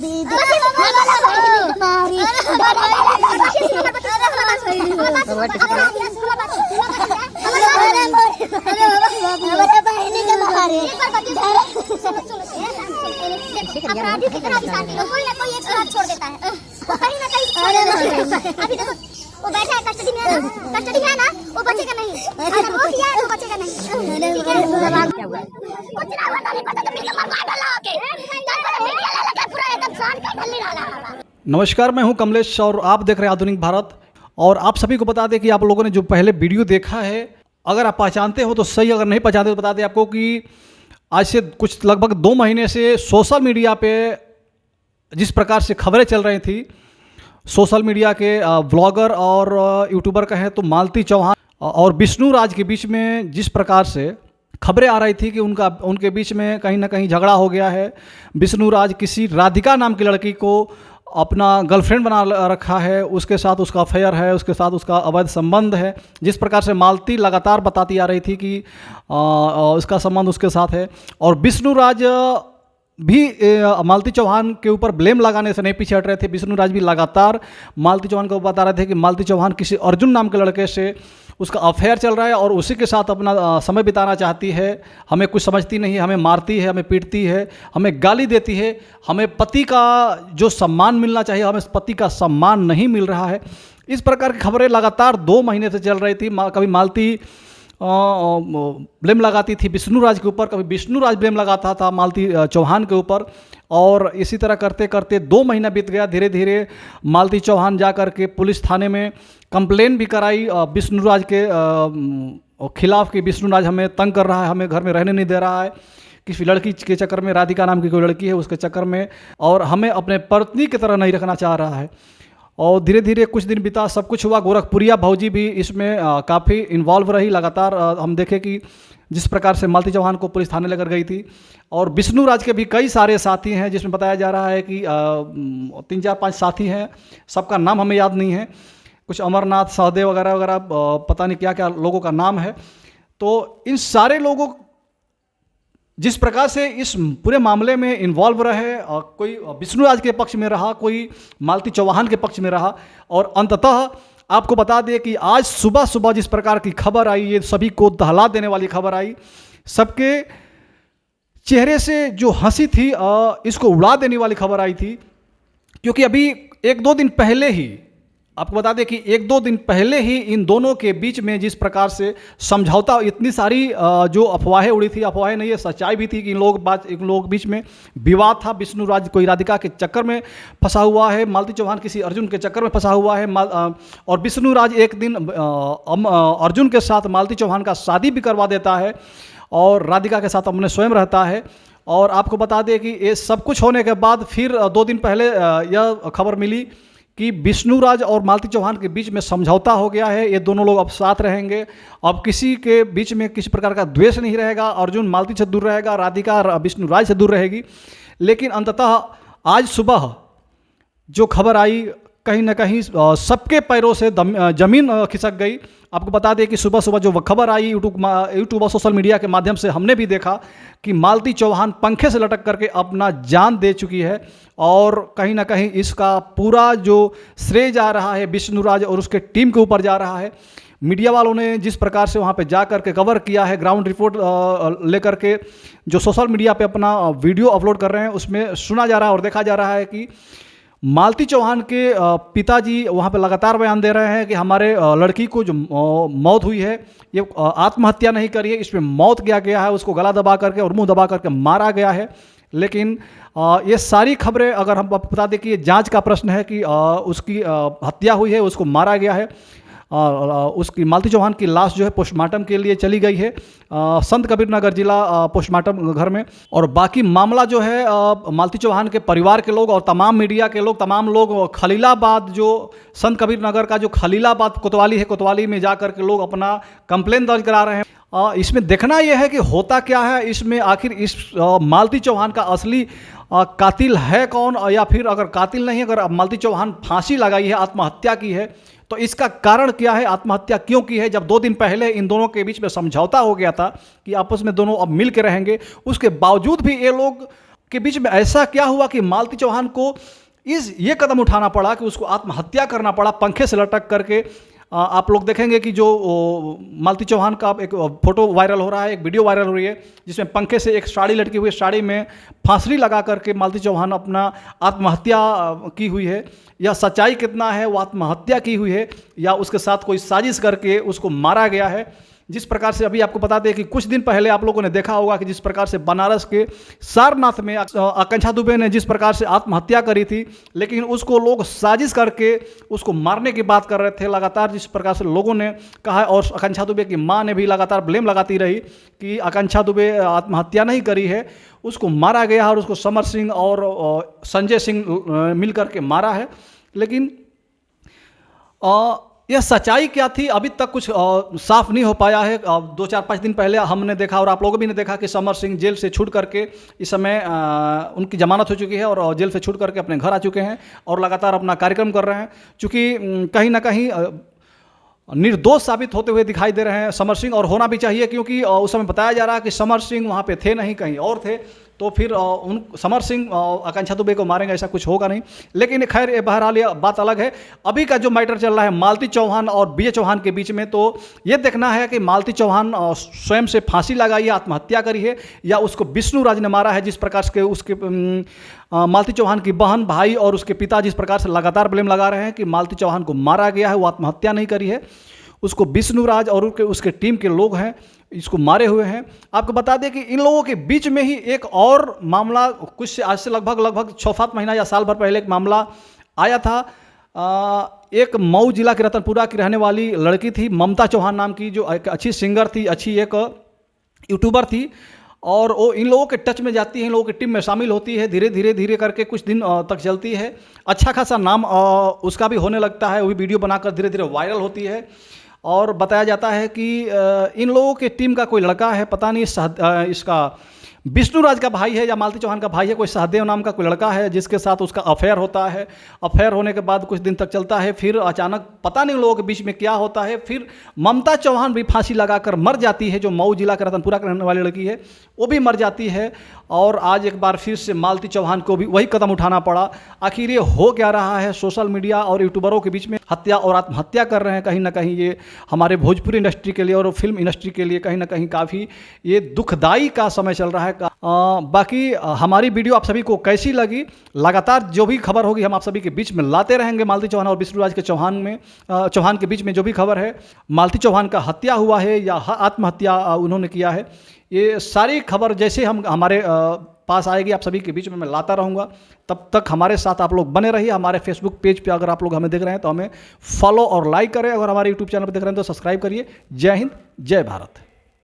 अपराधी की तरह शांति कोई ना कोई एक साथ छोड़ देता है, वो कहीं ना कहीं अभी देखो वो बैठा है कस्टडी में है ना, वो बचेगा नहीं, अगर वो किया है तो बचेगा नहीं। कुछ ना हुआ नहीं पता तो मीडिया मरवा डाला ओके, मीडिया लगा पूरा एकदम शान का ढलने डाला। नमस्कार, मैं हूं कमलेश और आप देख रहे हैं आधुनिक भारत। और आप सभी को बता दें कि आप लोगों ने जो पहले वीडियो देखा है, अगर आप पहचानते हो तो सही, अगर नहीं पहचानते तो बता दें आपको कि आज से कुछ लगभग 2 महीने से सोशल मीडिया पे जिस प्रकार से खबरें चल रही थी, सोशल मीडिया के व्लॉगर और यूट्यूबर कहें तो मालती चौहान और विष्णु राज के बीच में जिस प्रकार से खबरें आ रही थी कि उनके बीच में कहीं ना कहीं झगड़ा हो गया है। विष्णु राज किसी राधिका नाम की लड़की को अपना गर्लफ्रेंड बना रखा है, उसके साथ उसका अफेयर है, उसके साथ उसका अवैध संबंध है। जिस प्रकार से मालती लगातार बताती आ रही थी कि उसका संबंध उसके साथ है, और विष्णु राज भी मालती चौहान के ऊपर ब्लेम लगाने से नहीं पीछे हट रहे थे। विष्णु राज भी लगातार मालती चौहान को बता रहे थे कि मालती चौहान किसी अर्जुन नाम के लड़के से उसका अफेयर चल रहा है और उसी के साथ अपना समय बिताना चाहती है। हमें कुछ समझती नहीं, हमें मारती है, हमें पीटती है, हमें गाली देती है, हमें पति का जो सम्मान मिलना चाहिए, हमें पति का सम्मान नहीं मिल रहा है। इस प्रकार की खबरें लगातार 2 महीने से चल रही थी। कभी मालती ब्लेम लगाती थी विष्णु राज के ऊपर, कभी विष्णु राज ब्लेम लगाता था मालती चौहान के ऊपर, और इसी तरह करते करते 2 महीना बीत गया। धीरे धीरे मालती चौहान जा कर के पुलिस थाने में कंप्लेन भी कराई विष्णु राज के खिलाफ कि विष्णु राज हमें तंग कर रहा है, हमें घर में रहने नहीं दे रहा है, किसी लड़की के चक्कर में, राधिका नाम की कोई लड़की है उसके चक्कर में, और हमें अपने पत्नी की तरह नहीं रखना चाह रहा है। और धीरे धीरे कुछ दिन बीता, सब कुछ हुआ। गोरखपुरिया भौजी भी इसमें काफ़ी इन्वॉल्व रही। लगातार हम देखे कि जिस प्रकार से मालती चौहान को पुलिस थाने लेकर गई थी, और विष्णु राज के भी कई सारे साथी हैं, जिसमें बताया जा रहा है कि 3, 4, 5 साथी हैं। सबका नाम हमें याद नहीं है, कुछ अमरनाथ, सहदेव वगैरह वगैरह, पता नहीं क्या क्या लोगों का नाम है। तो इन सारे लोगों जिस प्रकार से इस पूरे मामले में इन्वॉल्व रहे, कोई विष्णु राज के पक्ष में रहा, कोई मालती चौहान के पक्ष में रहा, और अंततः आपको बता दें कि आज सुबह सुबह जिस प्रकार की खबर आई, ये सभी को दहला देने वाली खबर आई। सबके चेहरे से जो हंसी थी इसको उड़ा देने वाली खबर आई थी। क्योंकि अभी 1-2 दिन पहले ही, आपको बता दें कि 1-2 दिन पहले ही इन दोनों के बीच में जिस प्रकार से समझौता, इतनी सारी जो अफवाहें उड़ी थी, अफवाहें नहीं है, सच्चाई भी थी कि इन लोग बीच में विवाद था। विष्णु राज कोई राधिका के चक्कर में फंसा हुआ है, मालती चौहान किसी अर्जुन के चक्कर में फंसा हुआ है, और विष्णु राज एक दिन अर्जुन के साथ मालती चौहान का शादी भी करवा देता है और राधिका के साथ अपने स्वयं रहता है। और आपको बता दें कि ये सब कुछ होने के बाद फिर 2 दिन पहले यह खबर मिली कि विष्णु राज और मालती चौहान के बीच में समझौता हो गया है। ये दोनों लोग अब साथ रहेंगे, अब किसी के बीच में किसी प्रकार का द्वेष नहीं रहेगा। अर्जुन मालती से दूर रहेगा, राधिका विष्णु राज से दूर रहेगी। लेकिन अंततः आज सुबह जो खबर आई, कहीं ना कहीं सबके पैरों से जमीन खिसक गई। आपको बता दें कि सुबह सुबह जो खबर आई यूट्यूब और सोशल मीडिया के माध्यम से हमने भी देखा कि मालती चौहान पंखे से लटक करके अपना जान दे चुकी है, और कहीं ना कहीं इसका पूरा जो श्रेय जा रहा है विष्णु राज और उसके टीम के ऊपर जा रहा है। मीडिया वालों ने जिस प्रकार से वहाँ पे जा कर के कवर किया है, ग्राउंड रिपोर्ट लेकर के जो सोशल मीडिया पे अपना वीडियो अपलोड कर रहे हैं, उसमें सुना जा रहा है और देखा जा रहा है कि मालती चौहान के पिताजी वहाँ पे लगातार बयान दे रहे हैं कि हमारे लड़की को जो मौत हुई है, ये आत्महत्या नहीं करी है, इसमें मौत किया गया है, उसको गला दबा करके और मुंह दबा करके मारा गया है। लेकिन ये सारी खबरें, अगर हम बता दें कि ये जांच का प्रश्न है कि उसकी हत्या हुई है, उसको मारा गया है। उसकी मालती चौहान की लाश जो है पोस्टमार्टम के लिए चली गई है संत कबीर नगर जिला पोस्टमार्टम घर में। और बाकी मामला जो है मालती चौहान के परिवार के लोग और तमाम मीडिया के लोग, तमाम लोग खलीलाबाद, जो संत कबीर नगर का जो खलीलाबाद कोतवाली है, कोतवाली में जा कर के लोग अपना कंप्लेन दर्ज करा रहे हैं। इसमें देखना यह है कि होता क्या है इसमें, आखिर इस मालती चौहान का असली कातिल है कौन, या फिर अगर कातिल नहीं, अगर मालती चौहान फांसी लगाई है, आत्महत्या की है, तो इसका कारण क्या है, आत्महत्या क्यों की है। जब 2 दिन पहले इन दोनों के बीच में समझौता हो गया था कि आपस में दोनों अब मिल के रहेंगे, उसके बावजूद भी ये लोग के बीच में ऐसा क्या हुआ कि मालती चौहान को ये कदम उठाना पड़ा कि उसको आत्महत्या करना पड़ा पंखे से लटक करके। आप लोग देखेंगे कि जो मालती चौहान का एक फोटो वायरल हो रहा है, एक वीडियो वायरल हो रही है जिसमें पंखे से एक साड़ी लटकी हुई है, साड़ी में फांसरी लगा करके मालती चौहान अपना आत्महत्या की हुई है। यह सच्चाई कितना है, वो आत्महत्या की हुई है या उसके साथ कोई साजिश करके उसको मारा गया है। जिस प्रकार से अभी आपको बता दें कि कुछ दिन पहले आप लोगों ने देखा होगा कि जिस प्रकार से बनारस के सारनाथ में आकांक्षा दुबे ने जिस प्रकार से आत्महत्या करी थी, लेकिन उसको लोग साजिश करके उसको मारने की बात कर रहे थे। लगातार जिस प्रकार से लोगों ने कहा और आकांक्षा दुबे की मां ने भी लगातार ब्लेम लगाती रही कि आकांक्षा दुबे आत्महत्या नहीं करी है, उसको मारा गया और उसको समर सिंह और संजय सिंह मिल करके मारा है। लेकिन यह सच्चाई क्या थी अभी तक कुछ साफ नहीं हो पाया है। 2-4-5 दिन पहले हमने देखा और आप लोगों भी ने देखा कि समर सिंह जेल से छूट करके इस समय उनकी जमानत हो चुकी है और जेल से छूट करके अपने घर आ चुके हैं और लगातार अपना कार्यक्रम कर रहे हैं। चूँकि कहीं ना कहीं निर्दोष साबित होते हुए दिखाई दे रहे हैं समर सिंह, और होना भी चाहिए क्योंकि उस समय बताया जा रहा है कि समर सिंह वहाँ पे थे नहीं, कहीं और थे। तो फिर उन समर सिंह आकांक्षा दुबे को मारेंगे ऐसा कुछ होगा नहीं। लेकिन खैर बहरहाल ये बात अलग है। अभी का जो मैटर चल रहा है मालती चौहान और विजय चौहान के बीच में, तो ये देखना है कि मालती चौहान स्वयं से फांसी लगाई है, आत्महत्या करी है, या उसको विष्णु राज ने मारा है। जिस प्रकार से उसके मालती चौहान की बहन, भाई और उसके पिता जिस प्रकार से लगातार ब्लेम लगा रहे हैं कि मालती चौहान को मारा गया है, वो आत्महत्या नहीं करी है, उसको विष्णु राज और उसके टीम के लोग हैं इसको मारे हुए हैं। आपको बता दें कि इन लोगों के बीच में ही एक और मामला कुछ आज से लगभग 6-7 महीना या साल भर पहले एक मामला आया था। एक मऊ जिला के रतनपुरा की रहने वाली लड़की थी ममता चौहान नाम की, जो एक अच्छी सिंगर थी, अच्छी एक यूट्यूबर थी, और वो इन लोगों के टच में जाती है, इन लोगों की टीम में शामिल होती है। धीरे करके कुछ दिन तक चलती है, अच्छा खासा नाम उसका भी होने लगता है, वो भी वीडियो बनाकर धीरे धीरे वायरल होती है। और बताया जाता है कि इन लोगों के टीम का कोई लड़का है, पता नहीं इसका विष्णु राज का भाई है या मालती चौहान का भाई है, कोई सहदेव नाम का कोई लड़का है जिसके साथ उसका अफेयर होता है। अफेयर होने के बाद कुछ दिन तक चलता है, फिर अचानक पता नहीं लोगों के बीच में क्या होता है, फिर ममता चौहान भी फांसी लगाकर मर जाती है। जो मऊ जिला के रतनपुरा के रहने वाली लड़की है वो भी मर जाती है। और आज एक बार फिर से मालती चौहान को भी वही कदम उठाना पड़ा। आखिर ये हो क्या रहा है? सोशल मीडिया और यूट्यूबरों के बीच में हत्या और आत्महत्या कर रहे हैं। कहीं ना कहीं ये हमारे भोजपुरी इंडस्ट्री के लिए और फिल्म इंडस्ट्री के लिए कहीं ना कहीं काफ़ी ये दुखदाई का समय चल रहा है। बाकी हमारी वीडियो आप सभी को कैसी लगी? लगातार जो भी खबर होगी हम आप सभी के बीच में लाते रहेंगे। मालती चौहान और विष्णु राज के चौहान के बीच में जो भी खबर है, मालती चौहान का हत्या हुआ है या आत्महत्या उन्होंने किया है, ये सारी खबर जैसे हमारे पास आएगी आप सभी के बीच में मैं लाता रहूँगा। तब तक हमारे साथ आप लोग बने रहिए। हमारे फेसबुक पेज पे अगर आप लोग हमें देख रहे हैं तो हमें फॉलो और लाइक करें। अगर हमारे यूट्यूब चैनल पर देख रहे हैं तो सब्सक्राइब करिए। जय हिंद, जय भारत।